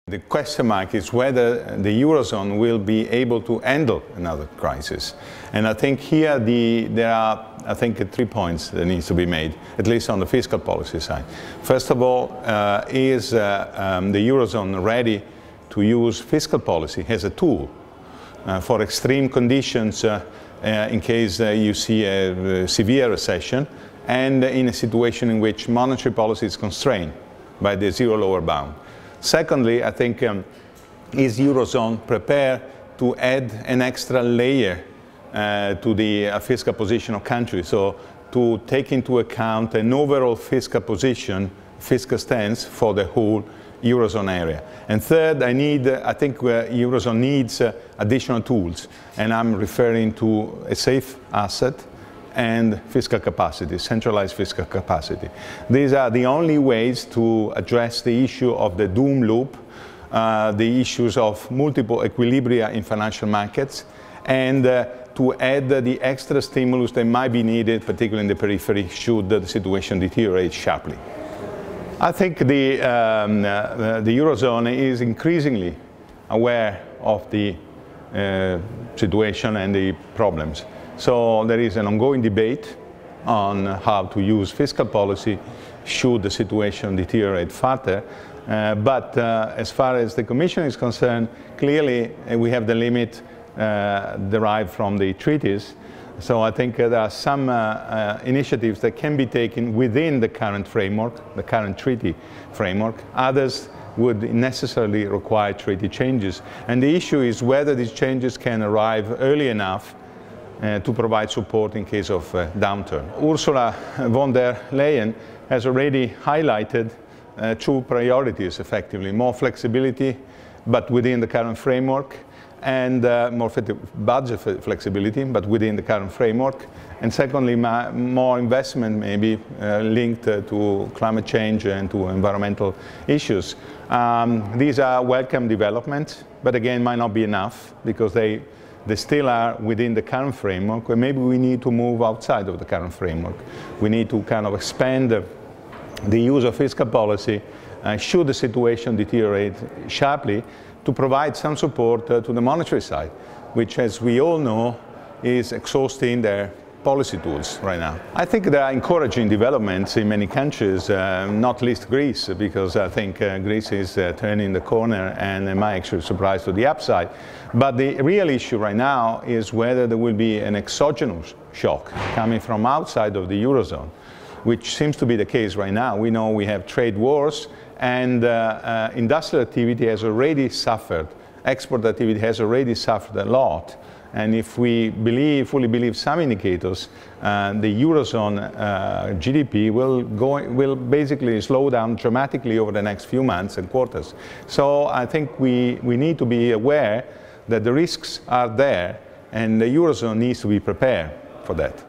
The question mark is whether the Eurozone will be able to handle another crisis. And I think here there are, I think, 3 points that needs to be made, at least on the fiscal policy side. First of all, is the Eurozone ready to use fiscal policy as a tool for extreme conditions in case you see a severe recession and in a situation in which monetary policy is constrained by the zero lower bound. Secondly, I think, is Eurozone prepared to add an extra layer to the fiscal position of countries, so to take into account an overall fiscal position, fiscal stance for the whole Eurozone area. And third, I think Eurozone needs additional tools, and I'm referring to a safe asset and fiscal capacity, centralized fiscal capacity. These are the only ways to address the issue of the doom loop, the issues of multiple equilibria in financial markets, and to add the extra stimulus that might be needed, particularly in the periphery, should the situation deteriorate sharply. I think the Eurozone is increasingly aware of the situation and the problems. So there is an ongoing debate on how to use fiscal policy should the situation deteriorate further. But as far as the Commission is concerned, clearly we have the limit derived from the treaties. So I think there are some initiatives that can be taken within the current framework, the current treaty framework. Others would necessarily require treaty changes. And the issue is whether these changes can arrive early enough to provide support in case of downturn. Ursula von der Leyen has already highlighted two priorities, effectively: more flexibility, but within the current framework, and more budget flexibility, but within the current framework. And secondly, more investment, maybe linked to climate change and to environmental issues. These are welcome developments, but again, might not be enough, because they still are within the current framework, or maybe we need to move outside of the current framework. We need to kind of expand the use of fiscal policy should the situation deteriorate sharply, to provide some support to the monetary side, which, as we all know, is exhausting their policy tools right now. I think there are encouraging developments in many countries, not least Greece, because I think Greece is turning the corner and might actually surprise to the upside. But the real issue right now is whether there will be an exogenous shock coming from outside of the Eurozone, which seems to be the case right now. We know we have trade wars, and industrial activity has already suffered, export activity has already suffered a lot. And if we fully believe some indicators, the Eurozone GDP will basically slow down dramatically over the next few months and quarters. So I think we need to be aware that the risks are there, and the Eurozone needs to be prepared for that.